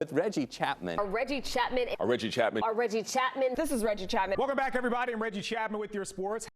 With Reggie Chatman. Reggie Chatman. Reggie Chatman. Reggie Chatman. This is Reggie Chatman. Welcome back, everybody. I'm Reggie Chatman with your sports.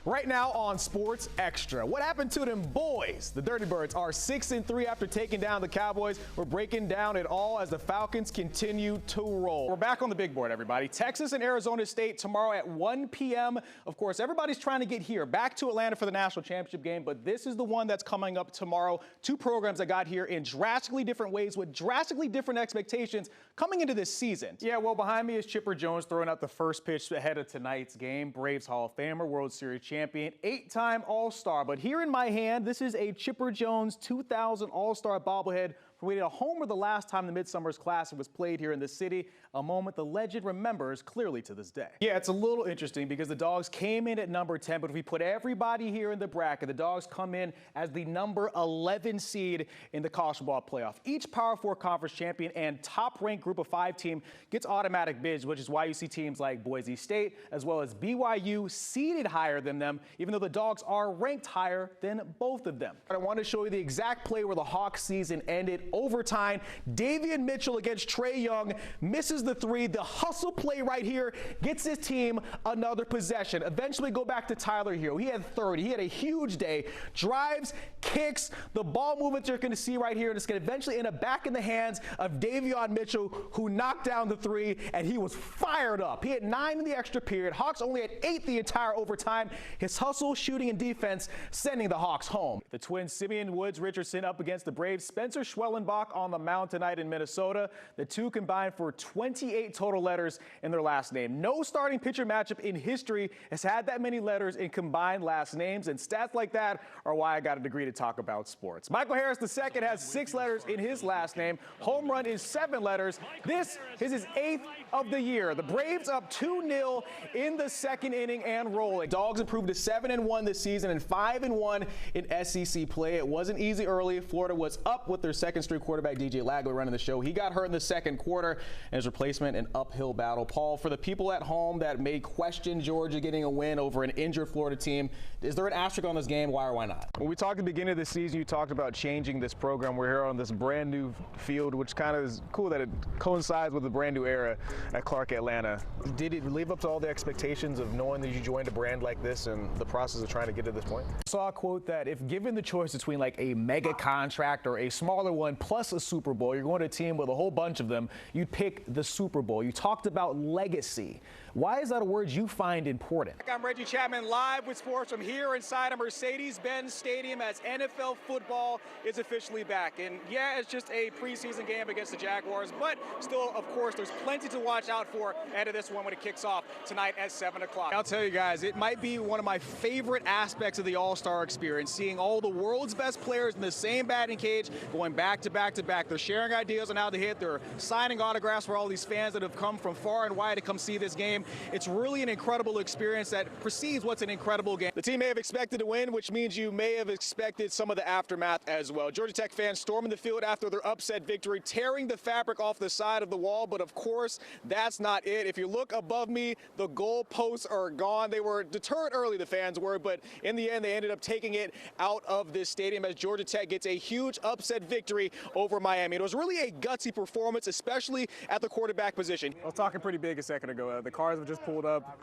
Right now on Sports Extra, what happened to them boys? The Dirty Birds are 6-3 after taking down the Cowboys. We're breaking down it all as the Falcons continue to roll. We're back on the big board, everybody. Texas and Arizona State tomorrow at 1 p.m. Of course, everybody's trying to get here back to Atlanta for the national championship game, but this is the one that's coming up tomorrow. Two programs that got here in drastically different ways with drastically different expectations coming into this season. Yeah, well, behind me is Chipper Jones throwing out the first pitch ahead of tonight's game. Braves Hall of Famer, World Series champion, 8-time All-Star. But here in my hand, this is a Chipper Jones 2000 All-Star bobblehead from when he hit a homer the last time the Midsummer's Classic was played here in the city, a moment the legend remembers clearly to this day. Yeah, it's a little interesting because the Dogs came in at number 10, but if we put everybody here in the bracket, the Dogs come in as the number 11 seed in the college football playoff. Each Power 4 conference champion and top-ranked Group of 5 team gets automatic bids, which is why you see teams like Boise State as well as BYU seeded higher than them, even though the Dogs are ranked higher than both of them. I want to show you the exact play where the Hawks season ended. Overtime, Davion Mitchell against Trae Young misses the three. The hustle play right here gets his team another possession. Eventually go back to Tyler Hero. He had 30. He had a huge day. Drives, kicks, the ball movements you're going to see right here, and it's going to eventually end up back in the hands of Davion Mitchell, who knocked down the three, and he was fired up. He had 9 in the extra period. Hawks only had 8 the entire overtime. His hustle, shooting, and defense sending the Hawks home. The Twins, Simeon Woods Richardson up against the Braves. Spencer Schwellenbach on the mound tonight in Minnesota. The two combined for 28 total letters in their last name. No starting pitcher matchup in history has had that many letters in combined last names, and stats like that are why I got a degree to talk about sports. Michael Harris II has 6 letters in his last name. Home run is 7 letters. This is his 8th of the year. The Braves up 2-0 in the second inning and rolling. Dogs improved to 7-1 this season and 5-1 in SEC play. It wasn't easy early. Florida was up with their second-string quarterback DJ Lagler running the show. He got hurt in the second quarter, and his replacement an uphill battle. Paul, for the people at home that may question Georgia getting a win over an injured Florida team, is there an asterisk on this game? Why or why not? When we talked at the beginning of the season, you talked about changing this program. We're here on this brand new field, which kind of is cool that it coincides with the brand new era at Clark Atlanta. Did it live up to all the expectations of knowing that you joined a brand like this and the process of trying to get to this point? I saw a quote that if given the choice between like a mega contract or a smaller one plus a Super Bowl, you're going to a team with a whole bunch of them, you'd pick the Super Bowl. You talked about legacy. Why is that a word you find important? I'm Reggie Chatman, live with sports from here inside a Mercedes-Benz Stadium as NFL football is officially back. And yeah, it's just a preseason game against the Jaguars, but still, of course, there's plenty to watch out for ahead of this one when it kicks off tonight at 7 o'clock. I'll tell you guys, it might be one of my favorite aspects of the All-Star experience, seeing all the world's best players in the same batting cage going back to back to back. They're sharing ideas on how to hit. They're signing autographs for all these fans that have come from far and wide to come see this game. It's really an incredible experience that precedes what's an incredible game. The team may have expected to win, which means you may have expected some of the aftermath as well. Georgia Tech fans storming the field after their upset victory, tearing the fabric off the side of the wall, but of course, that's not it. If you look above me, the goalposts are gone. They were deterred early, the fans were, but in the end, they ended up taking it out of this stadium as Georgia Tech gets a huge upset victory over Miami. It was really a gutsy performance, especially at the quarterback position. I was talking pretty big a second ago. The cars have just pulled up.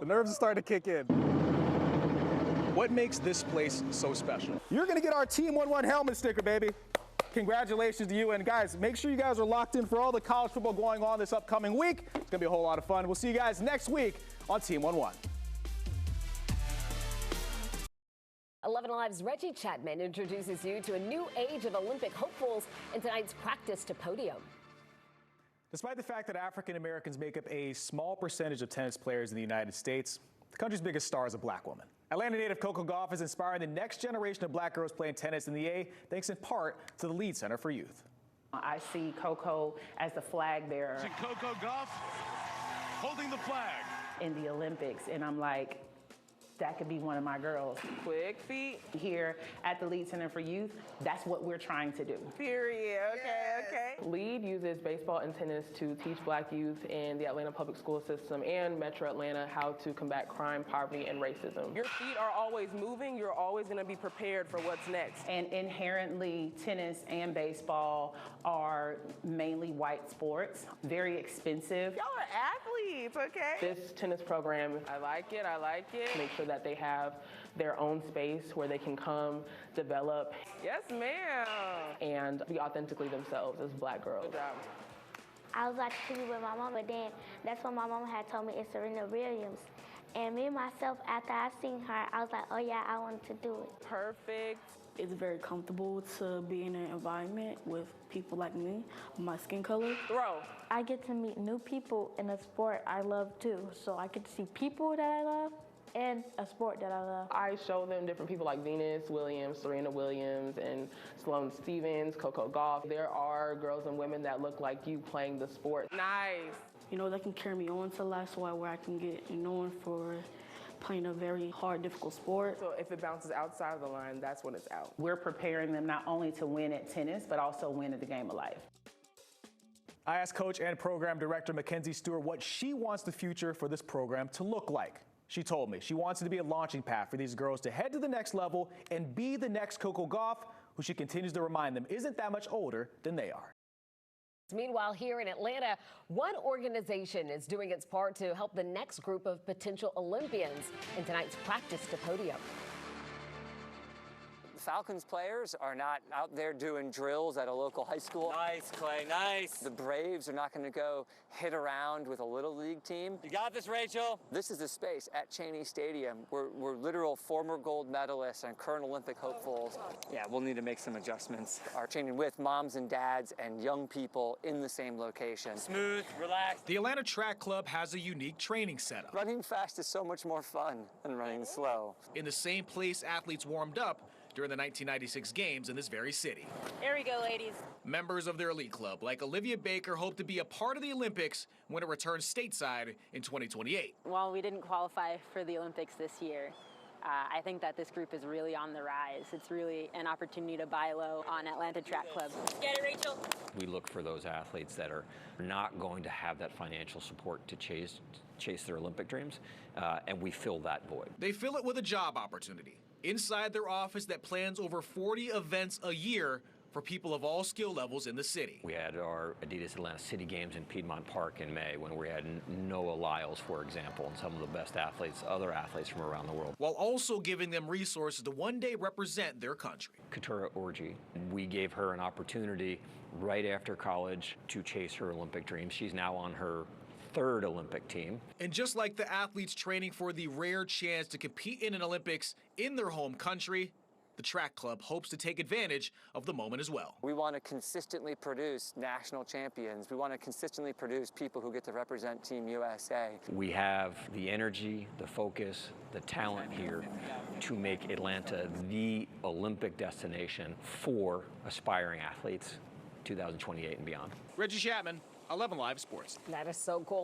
The nerves are starting to kick in. What makes this place so special? You're going to get our Team 1-1 helmet sticker, baby. Congratulations to you. And guys, make sure you guys are locked in for all the college football going on this upcoming week. It's going to be a whole lot of fun. We'll see you guys next week on Team 1-1. 11 Alive's Reggie Chatman introduces you to a new age of Olympic hopefuls in tonight's Practice to Podium. Despite the fact that African Americans make up a small percentage of tennis players in the United States, the country's biggest star is a black woman. Atlanta native Coco Gauff is inspiring the next generation of black girls playing tennis in the A, thanks in part to the Lead Center for Youth. I see Coco as the flag bearer. Coco Gauff holding the flag in the Olympics, and I'm like, that could be one of my girls. Quick feet. Here at the Lead Center for Youth, that's what we're trying to do. Period. Okay. LEAD uses baseball and tennis to teach Black youth in the Atlanta public school system and Metro Atlanta how to combat crime, poverty, and racism. Your feet are always moving. You're always going to be prepared for what's next. And inherently, tennis and baseball are mainly white sports, very expensive. Y'all are athletes, okay? This tennis program, I like it. Make sure that they have their own space where they can come, develop. Yes, ma'am. And be authentically themselves as Black girls. Good job. I was watching TV with my mom, but then that's when my mom had told me it's Serena Williams. And me myself, after I seen her, I was like, oh yeah, I wanted to do it. Perfect. It's very comfortable to be in an environment with people like me, my skin color. Throw. I get to meet new people in a sport I love too. So I get to see people that I love and a sport that I love. I show them different people like Venus Williams, Serena Williams, and Sloane Stephens, Coco Gauff. There are girls and women that look like you playing the sport. Nice. You know, that can carry me on to life so where I can get known for playing a very hard, difficult sport. So if it bounces outside of the line, that's when it's out. We're preparing them not only to win at tennis, but also win at the game of life. I asked Coach and Program Director Mackenzie Stewart what she wants the future for this program to look like. She told me she wants it to be a launching pad for these girls to head to the next level and be the next Coco Gauff, who she continues to remind them isn't that much older than they are. Meanwhile, here in Atlanta, one organization is doing its part to help the next group of potential Olympians in tonight's practice to podium. Falcons players are not out there doing drills at a local high school. Nice, Clay, nice. The Braves are not going to go hit around with a little league team. You got this, Rachel. This is the space at Cheney Stadium. We're literal former gold medalists and current Olympic hopefuls. Yeah, we'll need to make some adjustments. Are training with moms and dads and young people in the same location. Smooth, relaxed. The Atlanta Track Club has a unique training setup. Running fast is so much more fun than running slow. In the same place athletes warmed up during the 1996 games in this very city. Here we go, ladies. Members of their elite club, like Olivia Baker, hope to be a part of the Olympics when it returns stateside in 2028. While we didn't qualify for the Olympics this year, I think that this group is really on the rise. It's really an opportunity to buy low on Atlanta Track Club. Get it, Rachel. We look for those athletes that are not going to have that financial support to chase their Olympic dreams, and we fill that void. They fill it with a job opportunity inside their office that plans over 40 events a year for people of all skill levels in the city. We had our Adidas Atlanta City Games in Piedmont Park in May when we had Noah Lyles, for example, and some of the best athletes, other athletes from around the world. While also giving them resources to one day represent their country. Katura Orji, we gave her an opportunity right after college to chase her Olympic dreams. She's now on her third Olympic team. And just like the athletes training for the rare chance to compete in an Olympics in their home country, the track club hopes to take advantage of the moment as well. We want to consistently produce national champions. We want to consistently produce people who get to represent Team USA. We have the energy, the focus, the talent here to make Atlanta the Olympic destination for aspiring athletes 2028 and beyond. Reggie Chatman, 11 Live Sports. That is so cool.